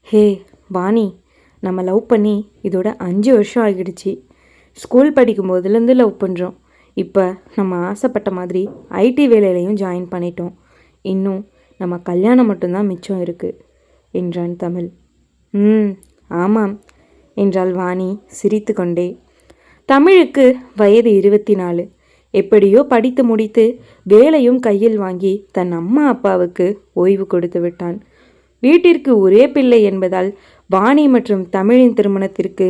ஹே வாணி, நம்ம லவ் பண்ணி இதோட 5 வருஷம் ஆகிடுச்சு. ஸ்கூல் படிக்கும் போதுலேருந்து லவ் பண்ணுறோம். இப்போ நம்ம ஆசைப்பட்ட மாதிரி ஐடி வேலையிலையும் ஜாயின் பண்ணிட்டோம். இன்னும் நம்ம கல்யாணம் மட்டும்தான் மிச்சம் இருக்குது என்றான் தமிழ். ஆமாம் என்றாள் வாணி சிரித்து கொண்டே. தமிழுக்கு வயது 24. எப்படியோ படித்து முடித்து வேலையும் கையில் வாங்கி தன் அம்மா அப்பாவுக்கு ஓய்வு கொடுத்து விட்டான். வீட்டிற்கு ஒரே பிள்ளை என்பதால் வாணி மற்றும் தமிழின் திருமணத்திற்கு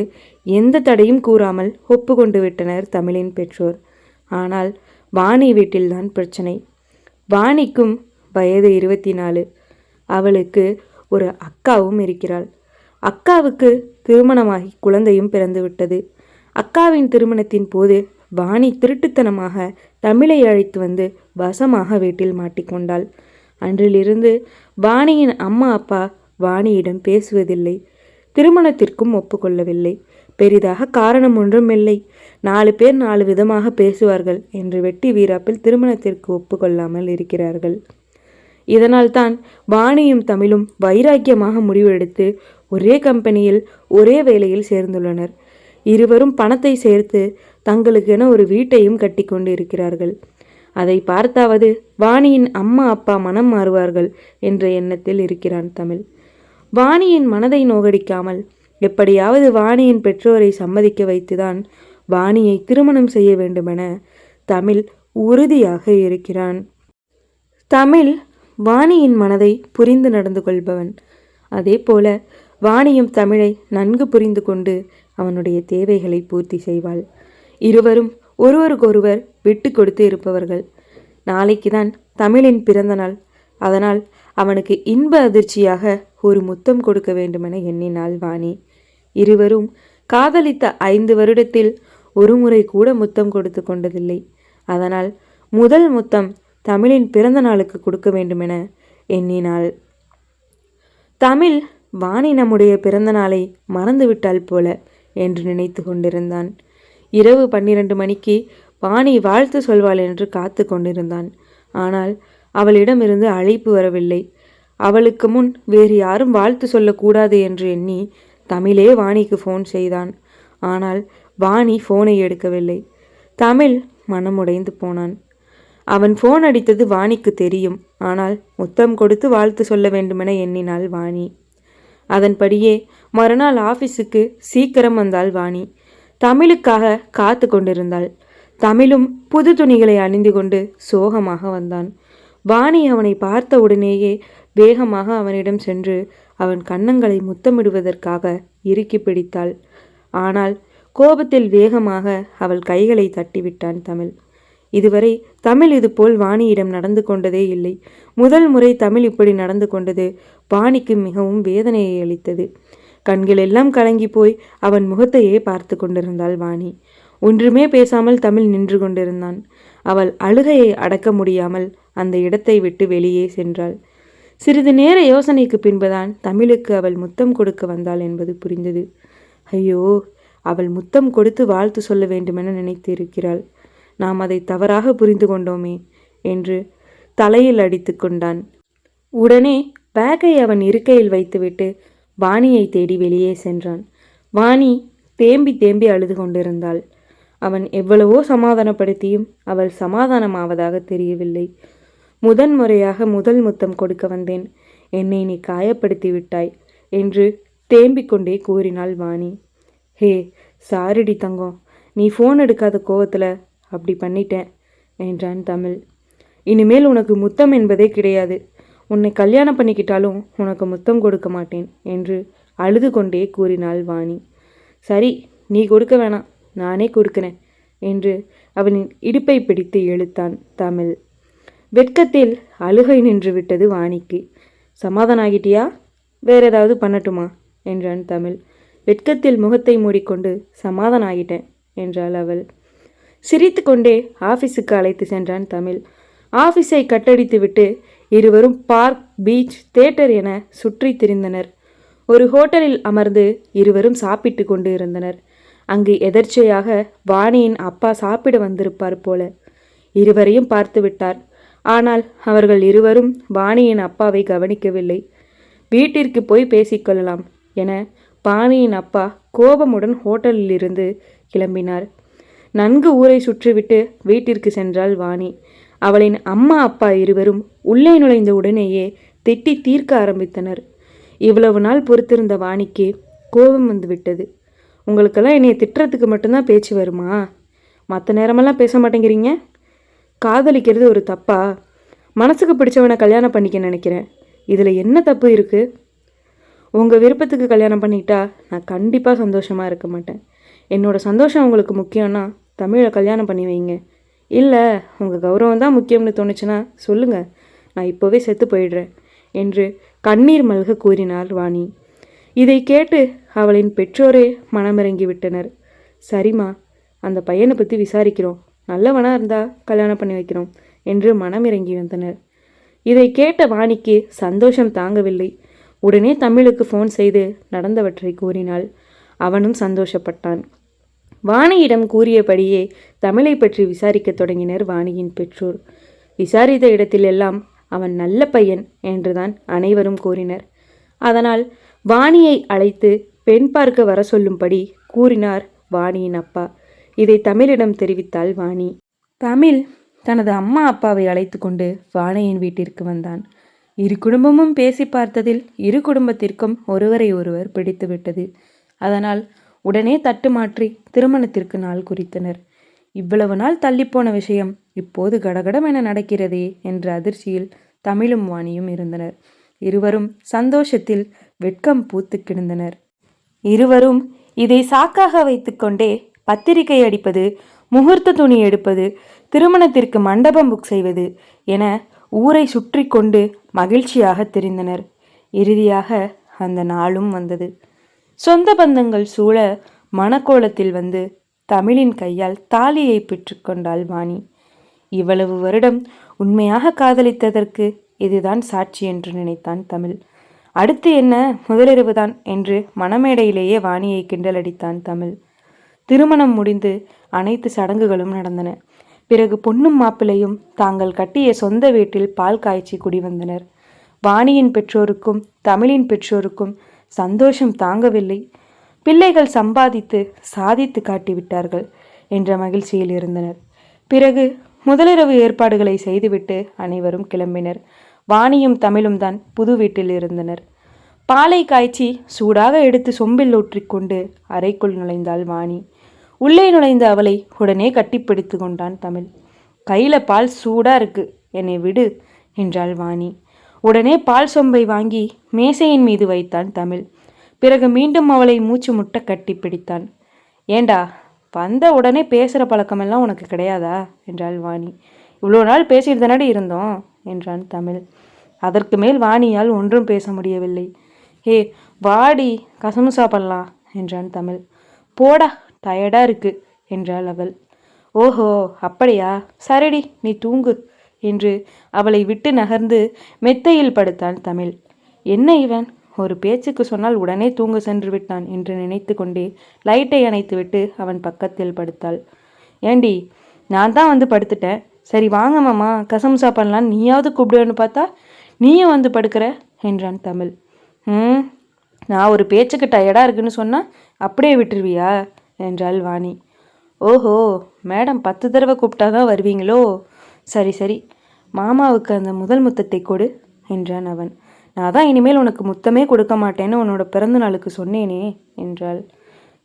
எந்த தடையும் கூறாமல் ஒப்புக்கொண்டு விட்டனர் தமிழின் பெற்றோர். ஆனால் வாணி வீட்டில்தான் பிரச்சனை. வாணிக்கும் வயது 24. அவளுக்கு ஒரு அக்காவும் இருக்கிறாள். அக்காவுக்கு திருமணமாகி குழந்தையும் பிறந்து விட்டது. அக்காவின் திருமணத்தின் போது வாணி திருட்டுத்தனமாக தமிழை அழைத்து வந்து வசமாக வீட்டில் மாட்டிக்கொண்டாள். அன்றிலிருந்து வாணியின் அம்மா அப்பா வாணியிடம் பேசுவதில்லை. திருமணத்திற்கும் ஒப்புக்கொள்ளவில்லை. பெரிதாக காரணம் ஒன்றும் இல்லை. 4 பேர் 4 விதமாக பேசுவார்கள் என்று வெட்டி வீராப்பில் திருமணத்திற்கு ஒப்புக்கொள்ளாமல் இருக்கிறார்கள். இதனால் தான் வாணியும் தமிழும் வைராக்கியமாக முடிவெடுத்து ஒரே கம்பெனியில் ஒரே வேலையில் சேர்ந்துள்ளனர். இருவரும் பணத்தை சேர்த்து தங்களுக்கென ஒரு வீட்டையும் கட்டி கொண்டு இருக்கிறார்கள். அதை பார்த்தாவது வாணியின் அம்மா அப்பா மனம் மாறுவார்கள் என்ற எண்ணத்தில் இருக்கிறான் தமிழ். வாணியின் மனதை நோகடிக்காமல் எப்படியாவது வாணியின் பெற்றோரை சம்மதிக்க வைத்துதான் வாணியை திருமணம் செய்ய வேண்டுமென தமிழ் உறுதியாக இருக்கிறான். தமிழ் வாணியின் மனதை புரிந்து நடந்து கொள்பவன். அதே போல வாணியும் தமிழை நன்கு புரிந்து கொண்டு அவனுடைய தேவைகளை பூர்த்தி செய்வாள். இருவரும் ஒருவருக்கொருவர் விட்டு கொடுத்து இருப்பவர்கள். நாளைக்கு தான் தமிழின் பிறந்த நாள். அதனால் அவனுக்கு இன்ப அதிர்ச்சியாக ஒரு முத்தம் கொடுக்க வேண்டுமென எண்ணினாள் வாணி. இருவரும் காதலித்த 5 வருடத்தில் ஒரு முறை கூட முத்தம் கொடுத்து கொண்டதில்லை. அதனால் முதல் முத்தம் தமிழின் பிறந்த நாளுக்கு கொடுக்க வேண்டுமென எண்ணினாள். தமிழ் வாணி நம்முடைய பிறந்த நாளை மறந்துவிட்டாள் போல என்று நினைத்து கொண்டிருந்தான். இரவு 12 மணிக்கு வாணி வாழ்த்து சொல்வாள் என்று காத்து கொண்டிருந்தான். ஆனால் அவளிடமிருந்து அழைப்பு வரவில்லை. அவளுக்கு முன் வேறு யாரும் வாழ்த்து சொல்லக்கூடாது என்று எண்ணி தமிழே வாணிக்கு ஃபோன் செய்தான். ஆனால் வாணி ஃபோனை எடுக்கவில்லை. தமிழ் மனமுடைந்து போனான். அவன் ஃபோன் அடித்தது வாணிக்கு தெரியும். ஆனால் முத்தம் கொடுத்து வாழ்த்து சொல்ல வேண்டுமென எண்ணினாள் வாணி. அதன்படியே மறுநாள் ஆஃபீஸுக்கு சீக்கிரம் வந்தாள் வாணி. தமிழுக்காக காத்து கொண்டிருந்தாள். தமிழும் புது துணிகளை அணிந்து கொண்டு சோகமாக வந்தான். வாணி அவனை பார்த்த உடனேயே வேகமாக அவனிடம் சென்று அவன் கன்னங்களை முத்தமிடுவதற்காக இறுக்கி பிடித்தாள். ஆனால் கோபத்தில் வேகமாக அவள் கைகளை தட்டிவிட்டான் தமிழ். இதுவரை தமிழ் இதுபோல் வாணியிடம் நடந்து கொண்டதே இல்லை. முதல் முறை தமிழ் இப்படி நடந்து கொண்டது வாணிக்கு மிகவும் வேதனையை அளித்தது. கண்கள் எல்லாம் கலங்கி போய் அவன் முகத்தையே பார்த்து கொண்டிருந்தாள் வாணி. ஒன்றுமே பேசாமல் தமிழ் நின்று கொண்டிருந்தான். அவள் அழுகையை அடக்க முடியாமல் அந்த இடத்தை விட்டு வெளியே சென்றாள். சிறிது நேர யோசனைக்கு பின்புதான் தமிழுக்கு அவள் முத்தம் கொடுக்க வந்தாள் என்பது புரிந்தது. ஐயோ, அவள் முத்தம் கொடுத்து வாழ்த்து சொல்ல வேண்டுமென நினைத்து இருக்கிறாள். நாம் அதை தவறாக புரிந்து கொண்டோமே என்று தலையில் அடித்து கொண்டான். உடனே பேக்கை அவன் இருக்கையில் வைத்துவிட்டு வாணியை தேடி வெளியே சென்றான். வாணி தேம்பி தேம்பி அழுது கொண்டிருந்தாள். அவன் எவ்வளவோ சமாதானப்படுத்தியும் அவள் சமாதானமாவதாக தெரியவில்லை. முதன்முறையாக முதல் முத்தம் கொடுக்க வந்தேன், என்னை நீ காயப்படுத்தி விட்டாய் என்று தேம்பிக் கொண்டே கூறினாள் வாணி. ஹே சாரிடி தங்கம், நீ ஃபோன் எடுக்காத கோவத்தில் அப்படி பண்ணிட்டேன் என்றான் தமிழ். இனிமேல் உனக்கு முத்தம் என்பதே கிடையாது. உன்னை கல்யாணம் பண்ணிக்கிட்டாலும் உனக்கு முத்தம் கொடுக்க மாட்டேன் என்று அழுது கொண்டே கூறினாள் வாணி. சரி, நீ கொடுக்க வேணாம், நானே கொடுக்கிறேன் என்று அவனின் இடுப்பை பிடித்து இழுத்தான் தமிழ். வெட்கத்தில் அழுகை நின்று விட்டது வாணிக்கு. சமாதானம் ஆகிட்டியா? வேற ஏதாவது பண்ணட்டுமா என்றான் தமிழ். வெட்கத்தில் முகத்தை மூடிக்கொண்டு சமாதானம் ஆகிட்டேன் என்றாள் அவள். சிரித்து கொண்டே ஆஃபீஸுக்கு அழைத்து சென்றான் தமிழ். ஆஃபீஸை கட்டடித்துவிட்டு இருவரும் பார்க், பீச், தியேட்டர் என சுற்றி திரிந்தனர். ஒரு ஹோட்டலில் அமர்ந்து இருவரும் சாப்பிட்டு கொண்டு இருந்தனர். அங்கு எதர்ச்சையாக வாணியின் அப்பா சாப்பிட வந்திருப்பார் போல. இருவரையும் பார்த்து விட்டார். ஆனால் அவர்கள் இருவரும் வாணியின் அப்பாவை கவனிக்கவில்லை. வீட்டிற்கு போய் பேசிக்கொள்ளலாம் என வாணியின் அப்பா கோபமுடன் ஹோட்டலில் இருந்து கிளம்பினார். நன்கு ஊரை சுற்றிவிட்டு வீட்டிற்கு சென்றாள் வாணி. அவளின் அம்மா அப்பா இருவரும் உள்ளே நுழைந்த உடனேயே திட்டி தீர்க்க ஆரம்பித்தனர். இவ்வளவு நாள் பொறுத்திருந்த வாணிக்கு கோபம் வந்து விட்டது. உங்களுக்கெல்லாம் என்னைய திட்டுறதுக்கு மட்டும்தான் பேச்சு வருமா? மற்ற நேரமெல்லாம் பேச மாட்டேங்கிறீங்க. காதலிக்கிறது ஒரு தப்பா? மனசுக்கு பிடிச்சவனை கல்யாணம் பண்ணிக்க நினைக்கிறேன். இதில் என்ன தப்பு இருக்குது? உங்கள் விருப்பத்துக்கு கல்யாணம் பண்ணிக்கிட்டா நான் கண்டிப்பாக சந்தோஷமாக இருக்க மாட்டேன். என்னோட சந்தோஷம் உங்களுக்கு முக்கியம்னா தமிழை கல்யாணம் பண்ணி வைங்க. இல்லை உங்கள் கௌரவம் தான் முக்கியம்னு தோணுச்சுன்னா சொல்லுங்கள், நான் இப்போவே செத்து போயிடுறேன் என்று கண்ணீர் மல்க கூறினார் வாணி. இதை கேட்டு அவளின் பெற்றோரே மனமிறங்கி விட்டனர். சரிம்மா, அந்த பையனை பற்றி விசாரிக்கிறோம், நல்லவனாக இருந்தால் கல்யாணம் பண்ணி வைக்கிறோம் என்று மனமிறங்கி வந்தனர். இதை கேட்ட வாணிக்கு சந்தோஷம் தாங்கவில்லை. உடனே தமிழுக்கு ஃபோன் செய்து நடந்தவற்றை கூறினாள். அவனும் சந்தோஷப்பட்டான். வாணியிடம் கூறியபடியே தமிழை பற்றி விசாரிக்க தொடங்கினர் வாணியின் பெற்றோர். விசாரித்த இடத்திலெல்லாம் அவன் நல்ல பையன் என்றுதான் அனைவரும் கூறினர். அதனால் வாணியை அழைத்து பெண் பார்க்க வர சொல்லும்படி கூறினார் வாணியின் அப்பா. இதை தமிழிடம் தெரிவித்தாள் வாணி. தமிழ் தனது அம்மா அப்பாவை அழைத்து கொண்டு வாணியின் வீட்டிற்கு வந்தான். இரு குடும்பமும் பேசி பார்த்ததில் இரு குடும்பத்திற்கும் ஒருவரை ஒருவர் பிடித்துவிட்டது. அதனால் உடனே தட்டு மாற்றி திருமணத்திற்கு நாள் குறித்தனர். இவ்வளவு நாள் தள்ளிப்போன விஷயம் இப்போது கடகடம் என நடக்கிறதே என்ற அதிர்ச்சியில் தமிழும் வாணியும் இருந்தனர். இருவரும் சந்தோஷத்தில் வெட்கம் பூத்து கிடந்தனர். இருவரும் இதை சாக்காக வைத்துக்கொண்டே பத்திரிகை அடிப்பது, முகூர்த்த துணி எடுப்பது, திருமணத்திற்கு மண்டபம் புக் செய்வது என ஊரை சுற்றி கொண்டு மகிழ்ச்சியாக திரிந்தனர். இறுதியாக அந்த நாளும் வந்தது. சொந்த பந்தங்கள் சூழ மணக்கோலத்தில் வந்து தமிழின் கையால் தாலியை பெற்றுக்கொண்டாள் வாணி. இவ்வளவு வருடம் உண்மையாக காதலித்ததற்கு இதுதான் சாட்சி என்று நினைத்தான் தமிழ். அடுத்து என்ன, முதலிரவுதான் என்று மணமேடையிலேயே வாணியை கிண்டலடித்தான் தமிழ். திருமணம் முடிந்து அனைத்து சடங்குகளும் நடந்தன. பிறகு பொண்ணும் மாப்பிள்ளையும் தாங்கள் கட்டிய சொந்த வீட்டில் பால் காய்ச்சி குடிவந்தனர். வாணியின் பெற்றோருக்கும் தமிழின் பெற்றோருக்கும் சந்தோஷம் தாங்கவில்லை. பிள்ளைகள் சம்பாதித்து சாதித்து காட்டிவிட்டார்கள் என்ற மகிழ்ச்சியில் இருந்தனர். பிறகு முதலிரவு ஏற்பாடுகளை செய்துவிட்டு அனைவரும் கிளம்பினர். வாணியும் தமிழும் தான் புது வீட்டில் இருந்தனர். பாலை காய்ச்சி சூடாக எடுத்து சொம்பில் ஊற்றிக்கொண்டு அறைக்குள் நுழைந்தாள் வாணி. உள்ளே நுழைந்த அவளை உடனே கட்டிப்பிடித்து கொண்டான் தமிழ். கையில் பால் சூடாக இருக்கு, என்னை விடு என்றாள் வாணி. உடனே பால் சொம்பை வாங்கி மேசையின் மீது வைத்தான் தமிழ். பிறகு மீண்டும் அவளை மூச்சு முட்ட கட்டி பிடித்தான். ஏண்டா, வந்த உடனே பேசுகிற பழக்கமெல்லாம் உனக்கு கிடையாதா என்றாள் வாணி. இவ்வளோ நாள் பேசிட்டு தானடி இருந்தோம் என்றான் தமிழ். அதற்கு மேல் வாணியால் ஒன்றும் பேச முடியவில்லை. ஏ வாடி, கசமுசா பண்ணலாம் என்றான் தமிழ். போடா, டயர்டாக இருக்கு என்றாள் அவள். ஓஹோ அப்படியா, சரிடி நீ தூங்கு என்று அவளை விட்டு நகர்ந்து மெத்தையில் படுத்தான் தமிழ். என்ன இவன், ஒரு பேச்சுக்கு சொன்னால் உடனே தூங்க சென்று விட்டான் என்று நினைத்து கொண்டே லைட்டை அணைத்துவிட்டு அவன் பக்கத்தில் படுத்தாள். ஏண்டி, நான் தான் வந்து படுத்துட்டேன், சரி வாங்க மாமா கசமுசா பண்ணலான்னு நீயாவது கூப்பிடுவேன்னு பார்த்தா நீயும் வந்து படுக்கிற என்றான் தமிழ். நான் ஒரு பேச்சுக்கு டயர்டாக இருக்குன்னு சொன்னால் அப்படியே விட்டுருவியா என்றாள் வாணி. ஓஹோ, மேடம் 10 தடவை கூப்பிட்டா தான் வருவீங்களோ? சரி சரி, மாமாவுக்கு அந்த முதல் முத்தத்தை கொடு என்றான் அவன். நான் தான் இனிமேல் உனக்கு முத்தமே கொடுக்க மாட்டேன்னு உன்னோட பிறந்த நாளுக்கு சொன்னேனே என்றாள்.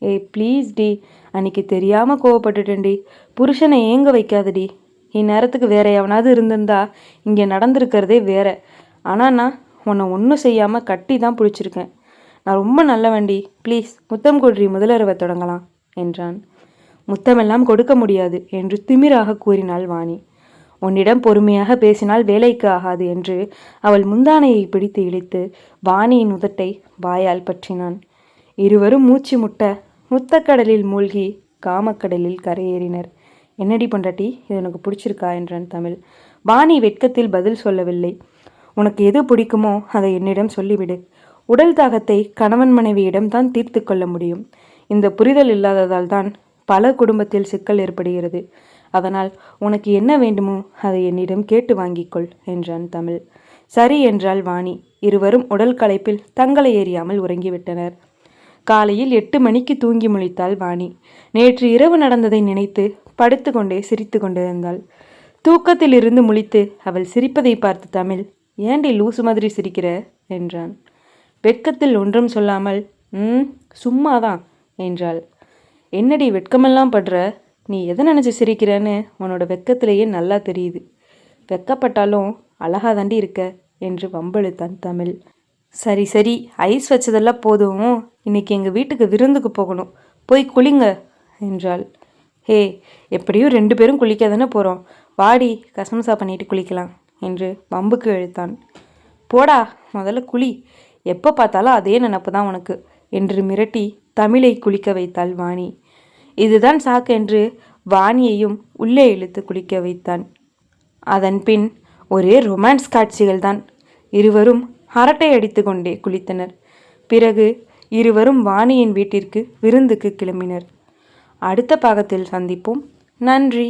ஏய் ப்ளீஸ் டி, அன்னைக்கு தெரியாமல் கோவப்பட்டுட்டேன்டி, புருஷனை ஏங்க வைக்காதடி. இந்நேரத்துக்கு வேற எவனாவது இருந்திருந்தா இங்கே நடந்திருக்கிறதே வேற. ஆனால் நான் உன்னை ஒன்றும் செய்யாமல் கட்டி தான் பிடிச்சிருக்கேன். நான் ரொம்ப நல்லவண்டி, ப்ளீஸ் முத்தம் கொடுறி, முதலிரவை தொடங்கலாம் என்றான். முத்தமெல்லாம் கொடுக்க முடியாது என்று திமிராக கூறினாள் வாணி. உன்னிடம் பொறுமையாக பேசினால் வேலைக்கு ஆகாது என்று அவள் முந்தானையை பிடித்து இழுத்து வாணியின் உதட்டை வாயால் பற்றினான். இருவரும் மூச்சு முட்ட முத்தக்கடலில் மூழ்கி காமக்கடலில் கரையேறினர். என்னடி பொண்டாட்டி, இது உனக்கு பிடிச்சிருக்கா என்றான் தமிழ். வாணி வெட்கத்தில் பதில் சொல்லவில்லை. உனக்கு எது பிடிக்குமோ அதை என்னிடம் சொல்லிவிடு. உடல் தாகத்தை கணவன் மனைவியிடம் தான் தீர்த்து கொள்ள முடியும். இந்த புரிதல் இல்லாததால் தான் பல குடும்பத்தில் சிக்கல் ஏற்படுகிறது. அதனால் உனக்கு என்ன வேண்டுமோ அதை என்னிடம் கேட்டு வாங்கிக்கொள் என்றான் தமிழ். சரி என்றாள் வாணி. இருவரும் உடல் களைப்பில் தங்களை எறியாமல் உறங்கிவிட்டனர். காலையில் 8 மணிக்கு தூங்கி முழித்தாள் வாணி. நேற்று இரவு நடந்ததை நினைத்து படுத்து கொண்டே சிரித்து கொண்டிருந்தாள். தூக்கத்திலிருந்து முழித்து அவள் சிரிப்பதை பார்த்து தமிழ், ஏண்டி லூசு மாதிரி சிரிக்கிற என்றான். வெட்கத்தில் ஒன்றும் சொல்லாமல், சும்மாதான் என்றாள். என்னடி வெட்கமெல்லாம் படுற? நீ எதை நினச்சி சிரிக்கிறன்னு உன்னோட வெட்கத்திலேயே நல்லா தெரியுது. வெட்கப்பட்டாலும் அழகா தாண்டி இருக்க என்று வம்பெழுத்தான் தமிழ். சரி சரி, ஐஸ் வச்சதெல்லாம் போதும், இன்னைக்கு எங்கள் வீட்டுக்கு விருந்துக்கு போகணும், போய் குளிங்க என்றாள். ஹே, எப்படியும் 2 பேரும் குளிக்க தானே போகிறோம், வாடி கசமசா பண்ணிட்டு குளிக்கலாம் என்று வம்புக்கு இழுத்தான். போடா, முதல்ல குளி, எப்போ பார்த்தாலும் அதே நினப்பு தான் உனக்கு என்று மிரட்டி தமிழை குளிக்க வைத்தாள் வாணி. இதுதான் சாக்கு என்று வாணியையும் உள்ளே இழுத்து குளிக்க வைத்தான். அதன் பின் ஒரே ரொமான்ஸ் காட்சிகள்தான். இருவரும் அரட்டை அடித்து கொண்டே குளித்தனர். பிறகு இருவரும் வாணியின் வீட்டிற்கு விருந்துக்கு கிளம்பினர். அடுத்த பாகத்தில் சந்திப்போம். நன்றி.